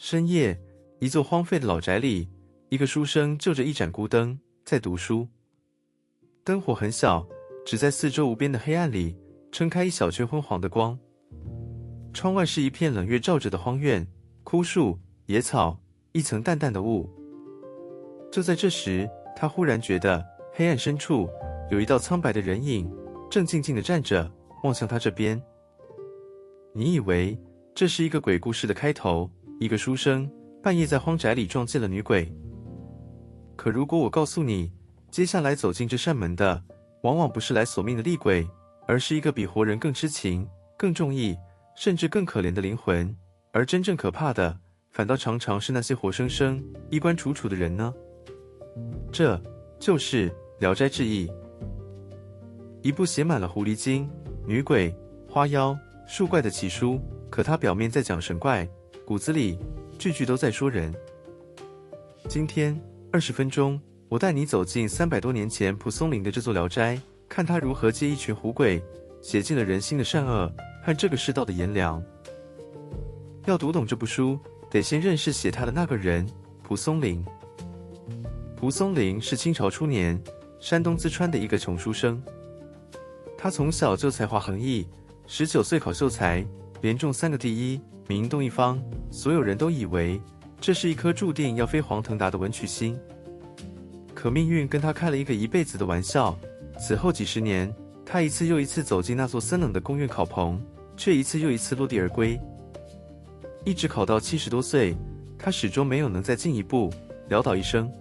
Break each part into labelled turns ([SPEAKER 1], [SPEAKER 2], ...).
[SPEAKER 1] 深夜，一座荒废的老宅里，一个书生就着一盏孤灯在读书。灯火很小，只在四周无边的黑暗里撑开一小圈昏黄的光。窗外是一片冷月照着的荒院，枯树、野草，一层淡淡的雾。就在这时，他忽然觉得黑暗深处有一道苍白的人影，正静静地站着，望向他这边。你以为这是一个鬼故事的开头，一个书生半夜在荒宅里撞见了女鬼。可如果我告诉你，接下来走进这扇门的，往往不是来索命的厉鬼，而是一个比活人更痴情、更重义，甚至更可怜的灵魂，而真正可怕的，反倒常常是那些活生生、衣冠楚楚的人呢？这就是《聊斋志异》，一部写满了狐狸精、女鬼、花妖、树怪的奇书，可它表面在讲神怪，骨子里句句都在说人。今天20分钟，我带你走进300多年前蒲松龄的这座聊斋，看他如何借一群狐鬼写尽了人心的善恶和这个世道的炎凉。要读懂这部书，得先认识写他的那个人蒲松龄。蒲松龄是清朝初年山东淄川的一个穷书生，他从小就才华横溢，19岁考秀才，连中3个第一，名动一方，所有人都以为这是一颗注定要飞黄腾达的文曲星。可命运跟他开了一个一辈子的玩笑，此后几十年，他一次又一次走进那座森冷的宫院考棚，却一次又一次落地而归。一直考到70多岁，他始终没有能再进一步，潦倒一生。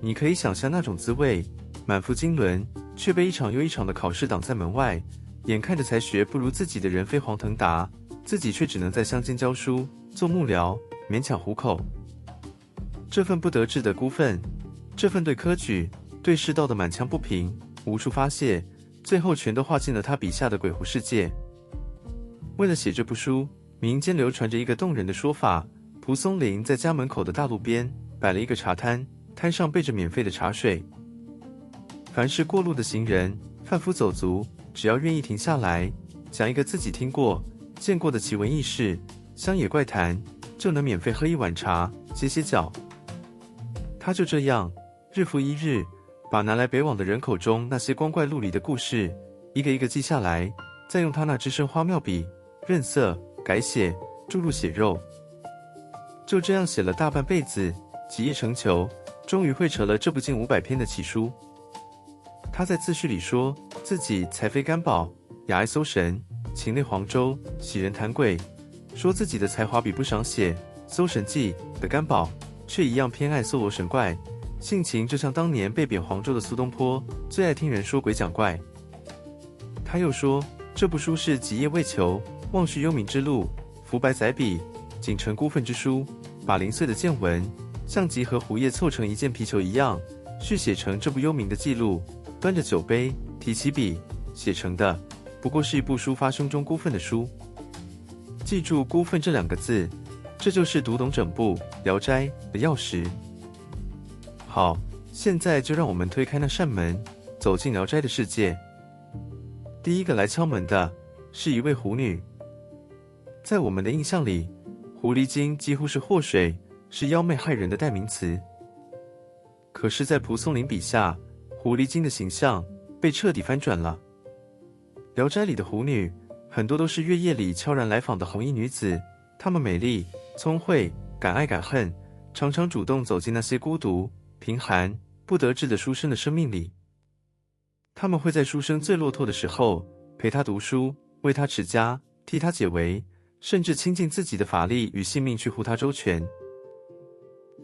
[SPEAKER 1] 你可以想象那种滋味，满腹经纶，却被一场又一场的考试挡在门外，眼看着才学不如自己的人飞黄腾达，自己却只能在乡间教书，做幕僚，勉强糊口。这份不得志的孤愤，这份对科举、对世道的满腔不平，无处发泄，最后全都化进了他笔下的鬼狐世界。为了写这部书，民间流传着一个动人的说法：蒲松龄在家门口的大路边摆了一个茶摊，摊上备着免费的茶水。凡是过路的行人、贩夫走卒，只要愿意停下来，讲一个自己听过、见过的奇闻异事、乡野怪谈，就能免费喝一碗茶，歇歇脚。他就这样，日复一日，把南来北往的人口中那些光怪陆离的故事，一个一个记下来，再用他那支生花妙笔，润色、改写，注入血肉。就这样写了大半辈子，几叶成裘，终于绘成了这部近500篇的奇书。他在自序里说自己才非干宝，雅爱搜神，情类黄州，喜人谈鬼，说自己的才华比不上写《搜神记》的干宝，却一样偏爱搜罗神怪，性情就像当年被贬黄州的苏东坡，最爱听人说鬼讲怪。他又说这部书是几叶未求，望续幽冥之路，浮白载笔，仅成孤愤之书，把零碎的见闻像集和胡叶凑成一件皮球一样，续写成这部幽冥的记录，端着酒杯，提起笔，写成的不过是一部抒发胸中孤愤的书。记住孤愤这2个字，这就是读懂整部《聊斋》的钥匙。好，现在就让我们推开那扇门，走进《聊斋》的世界。第一个来敲门的是一位狐女。在我们的印象里，狐狸精几乎是祸水，是妖媚害人的代名词。可是在蒲松龄笔下，狐狸精的形象被彻底翻转了。聊斋里的狐女很多都是月夜里悄然来访的红衣女子，她们美丽、聪慧、敢爱敢恨，常常主动走进那些孤独、贫寒、不得志的书生的生命里。他们会在书生最落拓的时候陪他读书，为他持家，替他解围，甚至倾尽自己的法力与性命去护他周全。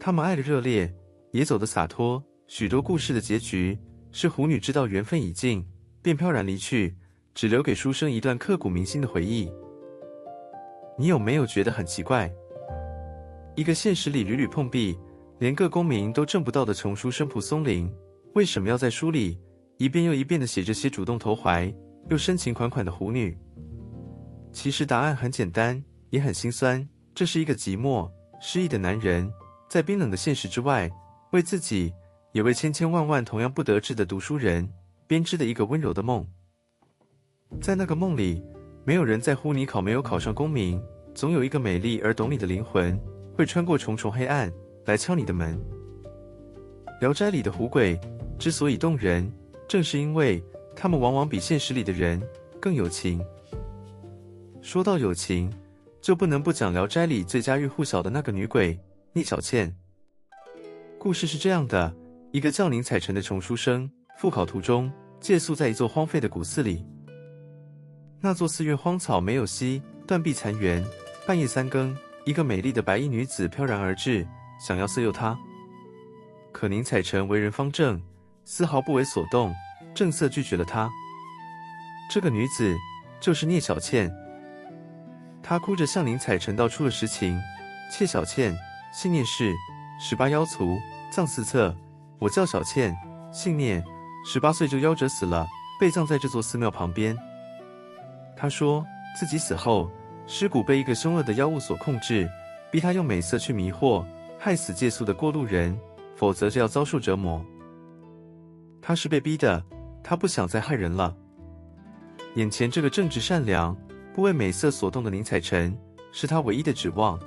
[SPEAKER 1] 他们爱的热烈，也走得洒脱，许多故事的结局是狐女知道缘分已尽，便飘然离去，只留给书生一段刻骨铭心的回忆。你有没有觉得很奇怪？一个现实里屡屡碰壁，连个功名都挣不到的穷书生蒲松龄，为什么要在书里一遍又一遍地写这些主动投怀又深情款款的狐女？其实答案很简单，也很心酸，这是一个寂寞、失意的男人，在冰冷的现实之外，为自己，也为千千万万同样不得志的读书人编织的一个温柔的梦。在那个梦里，没有人在乎你考没有考上功名，总有一个美丽而懂你的灵魂，会穿过重重黑暗来敲你的门。聊斋里的狐鬼之所以动人，正是因为他们往往比现实里的人更有情。说到有情，就不能不讲聊斋里最家喻户晓的那个女鬼聂小倩。故事是这样的，一个叫宁采臣的穷书生，赴考途中借宿在一座荒废的古寺里。那座寺院荒草没有息，断壁残垣，半夜3更，一个美丽的白衣女子飘然而至，想要色诱他。可宁采臣为人方正，丝毫不为所动，正色拒绝了他。这个女子就是聂小倩。她哭着向宁采臣道出了实情：妾小倩，姓聂氏，18夭卒，葬4侧。我叫小倩，姓聂，18岁就夭折死了，被葬在这座寺庙旁边。她说自己死后，尸骨被一个凶恶的妖物所控制，逼她用美色去迷惑，害死借宿的过路人，否则就要遭受折磨。她是被逼的，她不想再害人了。眼前这个正直善良、不为美色所动的宁采臣，是她唯一的指望。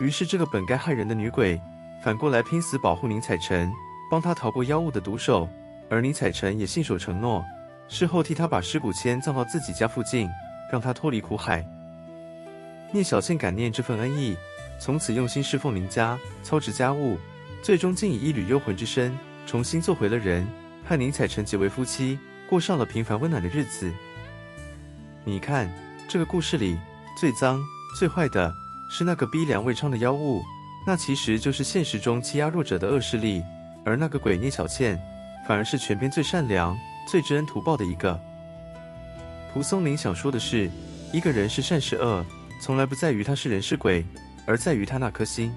[SPEAKER 1] 于是这个本该害人的女鬼，反过来拼死保护宁采臣，帮他逃过妖物的毒手，而宁采臣也信守承诺，事后替他把尸骨签葬到自己家附近，让他脱离苦海。聂小倩感念这份恩义，从此用心侍奉宁家，操持家务，最终竟以一缕幽魂之身重新做回了人，和宁采臣结为夫妻，过上了平凡温暖的日子。你看，这个故事里最脏最坏的是那个逼良为娼的妖物，那其实就是现实中欺压弱者的恶势力，而那个鬼聂小倩反而是全篇最善良、最知恩图报的一个。蒲松龄想说的是，一个人是善是恶，从来不在于他是人是鬼，而在于他那颗心。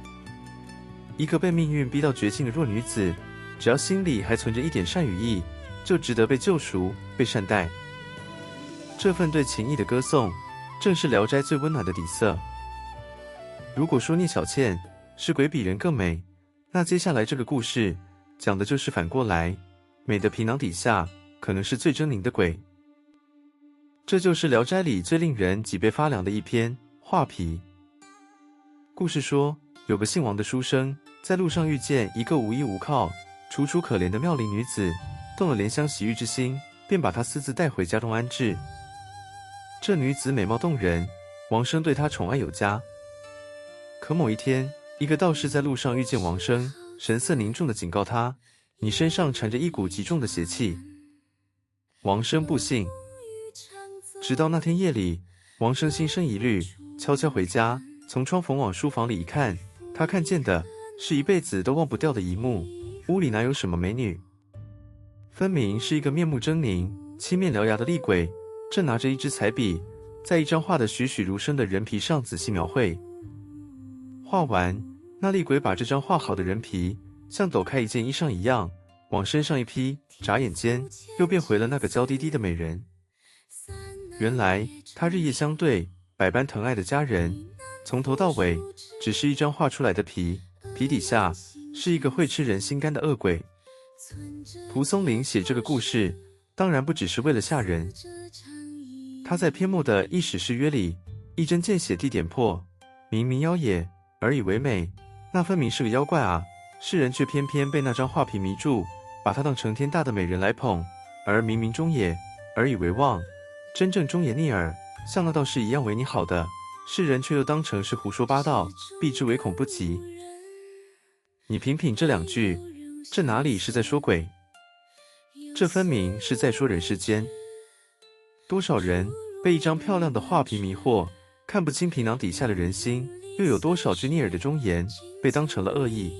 [SPEAKER 1] 一个被命运逼到绝境的弱女子，只要心里还存着一点善与义，就值得被救赎、被善待。这份对情义的歌颂，正是《聊斋》最温暖的底色。如果说聂小倩是鬼比人更美，那接下来这个故事讲的就是反过来，美的皮囊底下可能是最狰狞的鬼。这就是《聊斋》里最令人脊背发凉的一篇画皮。故事说，有个姓王的书生在路上遇见一个无依无靠、楚楚可怜的妙龄女子，动了怜香惜玉之心，便把她私自带回家中安置。这女子美貌动人，王生对她宠爱有加。可某一天，一个道士在路上遇见王生，神色凝重地警告他：“你身上缠着一股极重的邪气。”王生不信。直到那天夜里，王生心生疑虑，悄悄回家，从窗缝往书房里一看，他看见的是一辈子都忘不掉的一幕：屋里哪有什么美女？分明是一个面目狰狞、七面獠牙的厉鬼，正拿着一支彩笔，在一张画得栩栩如生的人皮上仔细描绘。画完，那厉鬼把这张画好的人皮像抖开一件衣裳一样往身上一披，眨眼间又变回了那个娇滴滴的美人。原来他日夜相对、百般疼爱的家人，从头到尾只是一张画出来的皮，皮底下是一个会吃人心肝的恶鬼。蒲松龄写这个故事，当然不只是为了吓人。他在篇末的一史誓约里，一针见血地点破：明明妖也，而以为美，那分明是个妖怪啊！世人却偏偏被那张画皮迷住，把她当成天大的美人来捧，而明明中也，而以为妄，真正忠言逆耳，像那道士一样为你好的，世人却又当成是胡说八道，避之唯恐不及。你品品这两句，这哪里是在说鬼？这分明是在说人世间。多少人被一张漂亮的画皮迷惑，看不清皮囊底下的人心，又有多少句逆耳的忠言被当成了恶意？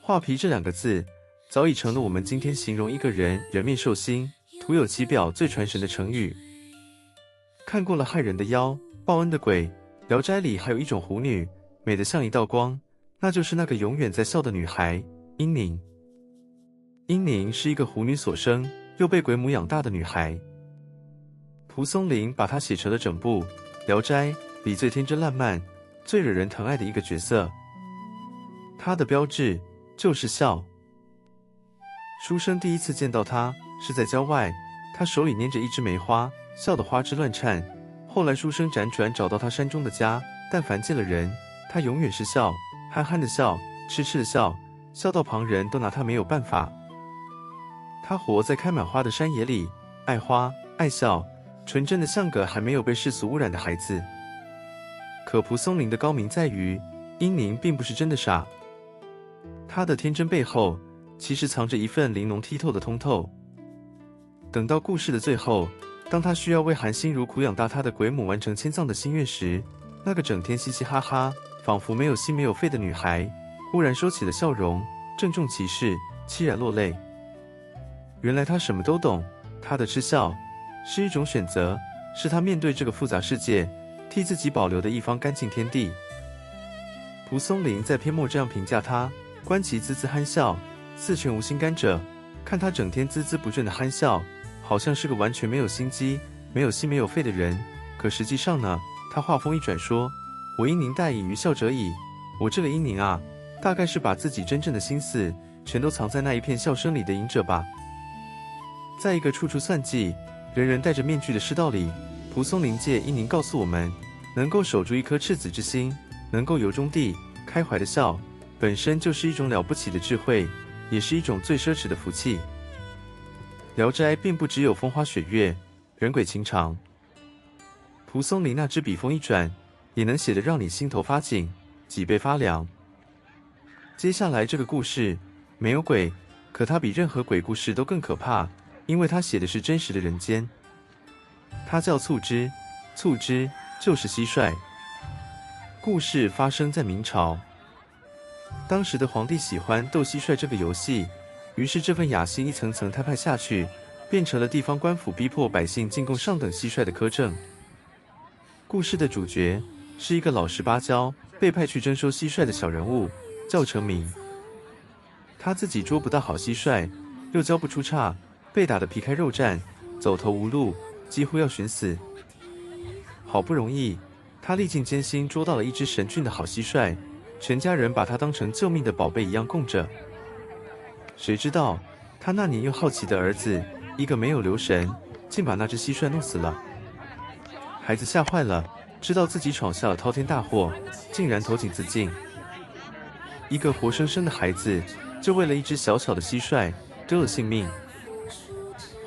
[SPEAKER 1] 画皮这两个字，早已成了我们今天形容一个人人面兽心、徒有其表最传神的成语。看过了害人的妖、报恩的鬼，《聊斋》里还有一种狐女，美得像一道光，那就是那个永远在笑的女孩英宁。英宁是一个狐女所生，又被鬼母养大的女孩。蒲松龄把她写成了整部《聊斋》里最天真烂漫、最惹人疼爱的一个角色。她的标志就是笑。书生第一次见到她是在郊外，她手里拈着一枝梅花，笑得花枝乱颤，后来书生辗转找到他山中的家，但凡见了人，他永远是笑，憨憨的笑，痴痴的笑，笑到旁人都拿他没有办法。他活在开满花的山野里，爱花爱笑，纯真的像个还没有被世俗污染的孩子。可蒲松龄的高明在于，英宁并不是真的傻，他的天真背后其实藏着一份玲珑剔透的通透。等到故事的最后，当他需要为含辛茹苦养大他的鬼母完成迁葬的心愿时，那个整天嘻嘻哈哈，仿佛没有心没有肺的女孩，忽然收起了笑容，郑重其事，凄然落泪。原来他什么都懂，他的痴笑是一种选择，是他面对这个复杂世界，替自己保留的一方干净天地。蒲松龄在篇末这样评价他：观其孜孜憨笑，似全无心肝者。看他整天孜孜不倦的憨笑，好像是个完全没有心机、没有心没有肺的人。可实际上呢，他话锋一转说：我因您待以于笑者矣。我这个因您啊，大概是把自己真正的心思全都藏在那一片笑声里的隐者吧。在一个处处算计、人人戴着面具的世道里，蒲松龄借因您告诉我们，能够守住一颗赤子之心，能够由衷地开怀的笑，本身就是一种了不起的智慧，也是一种最奢侈的福气。聊斋并不只有风花雪月、人鬼情长，蒲松龄那支笔锋一转，也能写得让你心头发紧，脊背发凉。接下来这个故事没有鬼，可它比任何鬼故事都更可怕，因为它写的是真实的人间。它叫促织，促织就是蟋蟀。故事发生在明朝，当时的皇帝喜欢斗蟋蟀这个游戏，于是这份雅兴一层层摊派下去，变成了地方官府逼迫百姓进贡上等蟋蟀的苛政。故事的主角是一个老实巴交、被派去征收蟋蟀的小人物，叫程明。他自己捉不到好蟋蟀，又教不出岔，被打得皮开肉绽，走投无路，几乎要寻死。好不容易，他历尽艰辛捉到了一只神俊的好蟋蟀，全家人把他当成救命的宝贝一样供着。谁知道他那年又好奇的儿子一个没有留神，竟把那只蟋蟀弄死了。孩子吓坏了，知道自己闯下了滔天大祸，竟然投井自尽。一个活生生的孩子就为了一只小小的蟋蟀丢了性命。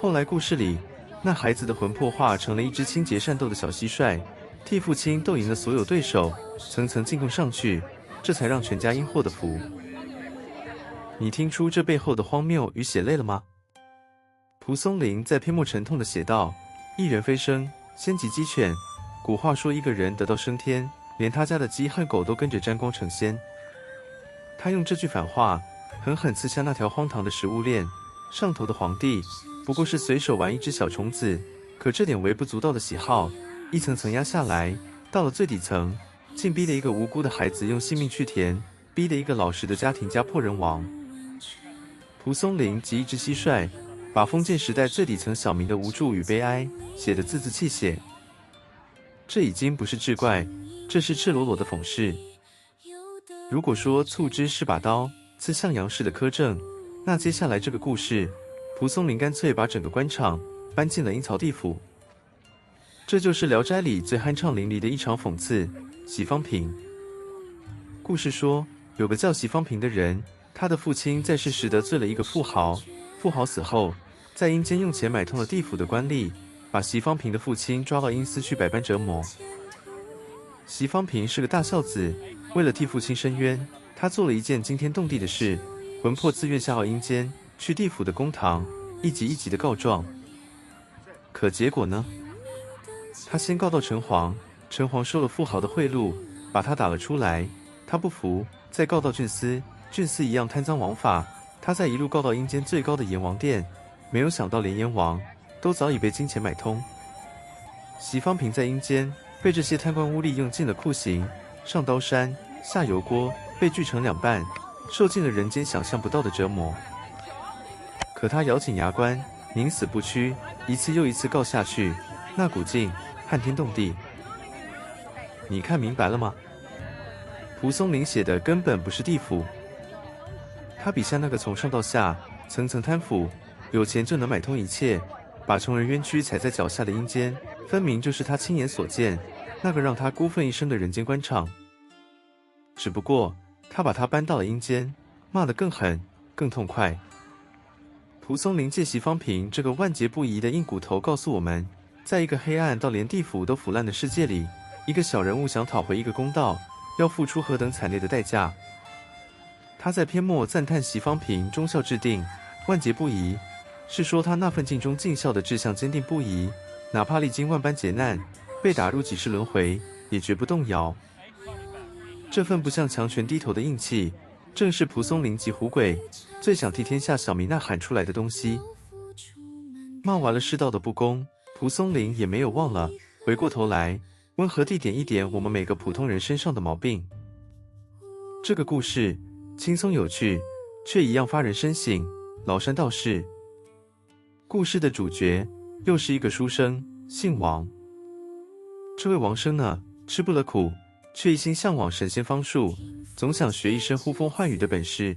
[SPEAKER 1] 后来故事里，那孩子的魂魄化成了一只清洁善斗的小蟋蟀，替父亲斗赢了所有对手，层层进贡上去，这才让全家因祸得福。你听出这背后的荒谬与血泪了吗？蒲松龄在篇末沉痛地写道：一人飞升，先及鸡犬。古话说一个人得道升天，连他家的鸡和狗都跟着沾光成仙。他用这句反话狠狠刺向那条荒唐的食物链，上头的皇帝不过是随手玩一只小虫子，可这点微不足道的喜好，一层层压下来，到了最底层，竟逼得一个无辜的孩子用性命去填，逼得一个老实的家庭家破人亡。蒲松龄集一只蟋蟀，把封建时代最底层小民的无助与悲哀写得字字泣血。这已经不是志怪，这是赤裸裸的讽刺。如果说促织是把刀刺向杨氏的苛政，那接下来这个故事，蒲松龄干脆把整个官场搬进了阴曹地府。这就是《聊斋》里最酣畅淋漓的一场讽刺。席方平。故事说，有个叫席方平的人，他的父亲在世时得罪了一个富豪，富豪死后，在阴间用钱买通了地府的官吏，把席方平的父亲抓到阴司去百般折磨。席方平是个大孝子，为了替父亲伸冤，他做了一件惊天动地的事，魂魄自愿下到阴间，去地府的公堂，一级一级的告状。可结果呢？他先告到城隍，城隍收了富豪的贿赂，把他打了出来。他不服，再告到郡司，郡司一样贪赃枉法。他再一路告到阴间最高的阎王殿，没有想到连阎王都早已被金钱买通。席方平在阴间被这些贪官污吏用尽了酷刑，上刀山，下油锅，被锯成两半，受尽了人间想象不到的折磨。可他咬紧牙关，宁死不屈，一次又一次告下去，那股劲撼天动地。你看明白了吗？蒲松龄写的根本不是地府，他笔下那个从上到下层层贪腐，有钱就能买通一切，把穷人冤屈踩在脚下的阴间，分明就是他亲眼所见，那个让他孤愤一生的人间官场。只不过他把他搬到了阴间，骂得更狠、更痛快。蒲松龄借席方平这个万劫不移的硬骨头告诉我们，在一个黑暗到连地府都腐烂的世界里，一个小人物想讨回一个公道，要付出何等惨烈的代价。他在篇末赞叹席方平忠孝志定，万劫不移，是说他那份尽忠尽孝的志向坚定不移，哪怕历经万般劫难，被打入几世轮回，也绝不动摇。这份不向强权低头的硬气，正是蒲松龄及胡鬼最想替天下小民呐喊出来的东西。骂完了世道的不公，蒲松龄也没有忘了回过头来温和地点一点我们每个普通人身上的毛病。这个故事轻松有趣，却一样发人深省。崂山道士，故事的主角又是一个书生，姓王。这位王生呢，吃不了苦，却一心向往神仙方术，总想学一身呼风唤雨的本事。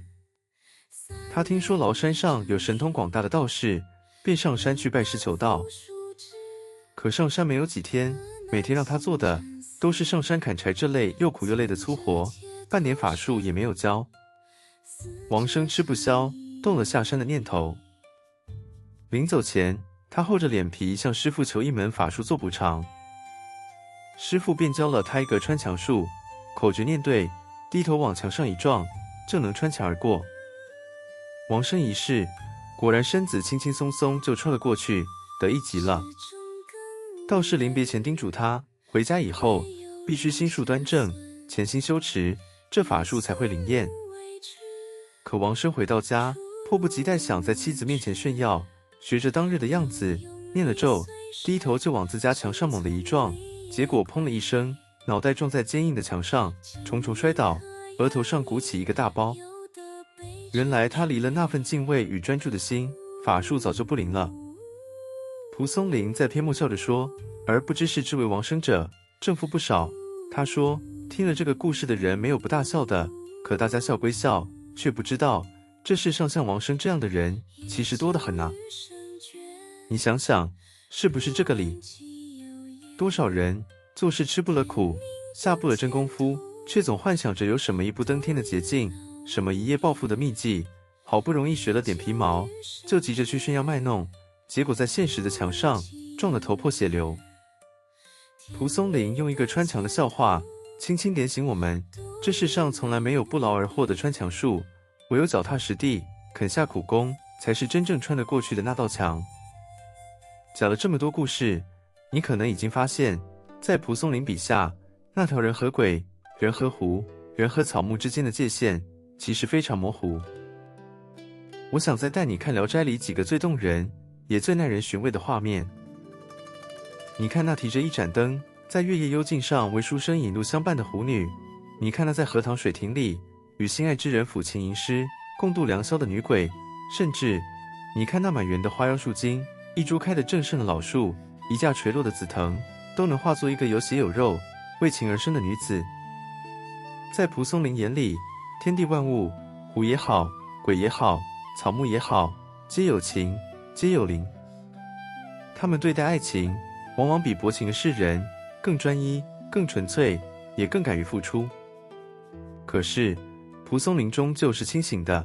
[SPEAKER 1] 他听说崂山上有神通广大的道士，便上山去拜师求道。可上山没有几天，每天让他做的都是上山砍柴这类又苦又累的粗活，半点法术也没有教。王生吃不消，动了下山的念头。临走前，他厚着脸皮向师傅求一门法术做补偿。师傅便教了他一个穿墙术，口诀念对，低头往墙上一撞，就能穿墙而过。王生一试，果然身子轻轻松松就穿了过去，得意极了。道士临别前叮嘱他，回家以后必须心术端正，潜心修持，这法术才会灵验。可王生回到家，迫不及待想在妻子面前炫耀，学着当日的样子，念了咒，低头就往自家墙上猛地一撞，结果砰了一声，脑袋撞在坚硬的墙上，重重摔倒，额头上鼓起一个大包。原来他离了那份敬畏与专注的心，法术早就不灵了。蒲松龄在篇末笑着说，而不知是这位王生者正负不少。他说，听了这个故事的人没有不大笑的，可大家笑归笑，却不知道这世上像王生这样的人其实多得很啊。你想想，是不是这个理？多少人做事吃不了苦，下不了真功夫，却总幻想着有什么一步登天的捷径，什么一夜暴富的秘技，好不容易学了点皮毛，就急着去炫耀卖弄，结果在现实的墙上撞得头破血流。蒲松龄用一个穿墙的笑话，轻轻点醒我们，这世上从来没有不劳而获的穿墙术，唯有脚踏实地，肯下苦功，才是真正穿得过去的那道墙。讲了这么多故事，你可能已经发现，在蒲松龄笔下，那条人和鬼、人和狐、人和草木之间的界限其实非常模糊。我想再带你看《聊斋》里几个最动人也最耐人寻味的画面。你看那提着一盏灯在月夜幽径上为书生引路相伴的狐女，你看那在荷塘水亭里与心爱之人抚琴吟诗共度良宵的女鬼，甚至你看那满园的花妖树精，一株开得正盛的老树，一架垂落的紫藤，都能化作一个有血有肉为情而生的女子。在蒲松龄眼里，天地万物，狐也好，鬼也好，草木也好，皆有情，皆有灵。他们对待爱情往往比薄情的世人更专一，更纯粹，也更敢于付出。可是蒲松龄终究是清醒的。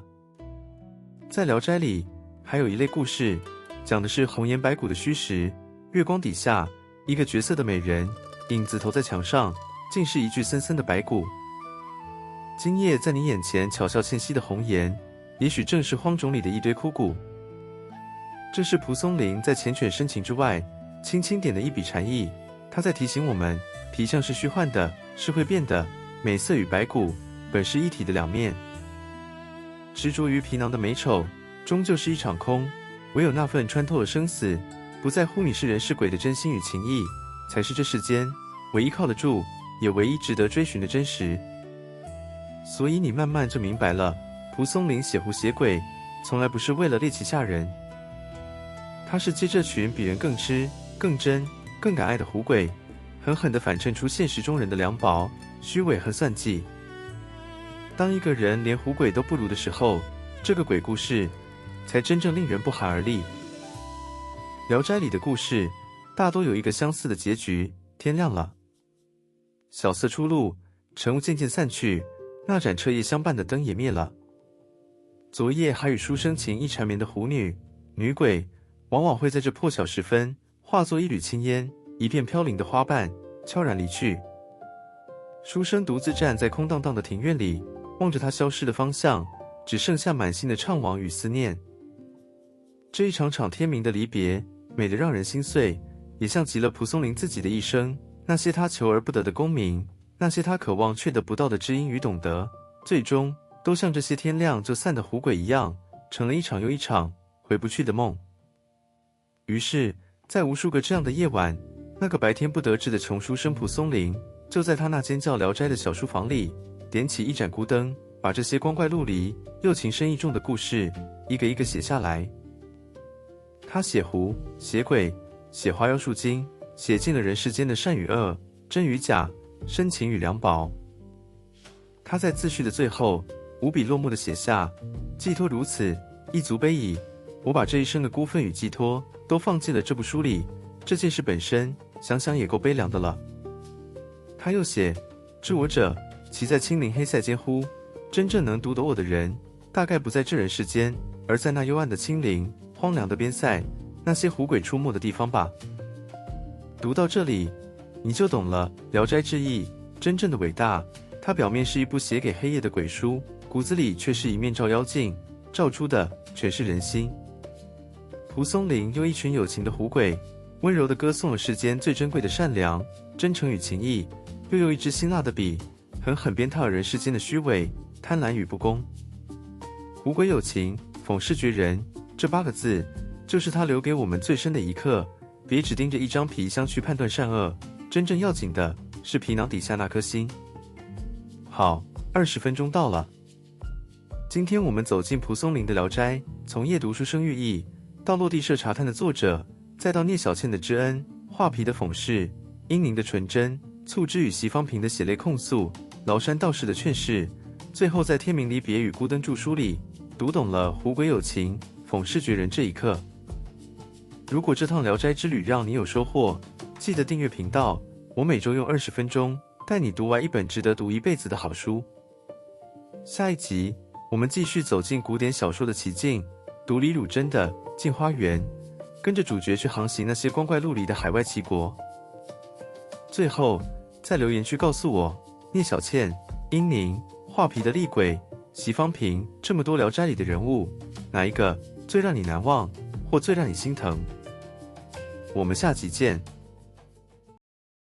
[SPEAKER 1] 在《聊斋》里还有一类故事，讲的是红颜白骨的虚实，月光底下一个绝色的美人，影子投在墙上，竟是一具森森的白骨。今夜在你眼前巧笑倩兮的红颜，也许正是荒冢里的一堆枯骨。这是蒲松龄在缱绻深情之外轻轻点的一笔禅意，他在提醒我们，皮相是虚幻的，是会变的，美色与白骨本是一体的两面。执着于皮囊的美丑终究是一场空，唯有那份穿透了生死，不在乎你是人是鬼的真心与情谊，才是这世间唯一靠得住也唯一值得追寻的真实。所以你慢慢就明白了，蒲松龄写狐写鬼从来不是为了猎奇吓人，他是借这群比人更痴、更真、更敢爱的狐鬼，狠狠地反衬出现实中人的凉薄、虚伪和算计。当一个人连狐鬼都不如的时候，这个鬼故事才真正令人不寒而栗。聊斋里的故事大多有一个相似的结局：天亮了，晓色初露，晨雾渐渐散去，那盏彻夜相伴的灯也灭了。昨夜还与书生情意缠绵的狐女、女鬼，往往会在这破晓时分，化作一缕青烟，一片飘零的花瓣，悄然离去。书生独自站在空荡荡的庭院里，望着他消失的方向，只剩下满心的怅惘与思念。这一场场天明的离别，美得让人心碎，也像极了蒲松龄自己的一生。那些他求而不得的功名，那些他渴望却得不到的知音与懂得，最终都像这些天亮就散的狐鬼一样，成了一场又一场回不去的梦。于是，在无数个这样的夜晚，那个白天不得志的穷书生蒲松龄，就在他那间叫聊斋的小书房里，点起一盏孤灯，把这些光怪陆离又情深意重的故事，一个一个写下来。他写狐，写鬼，写花妖树精，写尽了人世间的善与恶、真与假、深情与凉薄。他在自序的最后，无比落寞地写下：寄托如此，亦足悲矣。我把这一生的孤愤与寄托，都放进了这部书里，这件事本身，想想也够悲凉的了。他又写：知我者，其在青林黑塞间乎？真正能读懂我的人，大概不在这人世间，而在那幽暗的青林、荒凉的边塞，那些狐鬼出没的地方吧。读到这里，你就懂了《聊斋志异》真正的伟大。它表面是一部写给黑夜的鬼书，骨子里却是一面照妖镜，照出的全是人心。蒲松龄用一群有情的狐鬼，温柔地歌颂了世间最珍贵的善良、真诚与情义，又用一支辛辣的笔，狠狠鞭挞了人世间的虚伪、贪婪与不公。狐鬼有情，讽世绝人，这8个字，就是他留给我们最深的一课。别只盯着一张皮箱去判断善恶，真正要紧的是皮囊底下那颗心。好，20分钟到了。今天我们走进蒲松龄的《聊斋》，从夜读书生寓意，到落地设茶摊的作者，再到聂小倩的知恩、画皮的讽世、英宁的纯真、促织与席方平的血泪控诉、崂山道士的劝世，最后在天明离别与孤灯著书里，读懂了狐鬼有情、讽世绝人这一刻。如果这趟聊斋之旅让你有收获，记得订阅频道，我每周用20分钟带你读完一本值得读一辈子的好书。下一集我们继续走进古典小说的奇境，读李汝珍的《镜花缘》，跟着主角去航行那些光怪陆离的海外奇国。最后在留言区告诉我，聂小倩、英宁、画皮的厉鬼、席方平这么多聊斋里的人物，哪一个最让你难忘，或最让你心疼？我们下集见。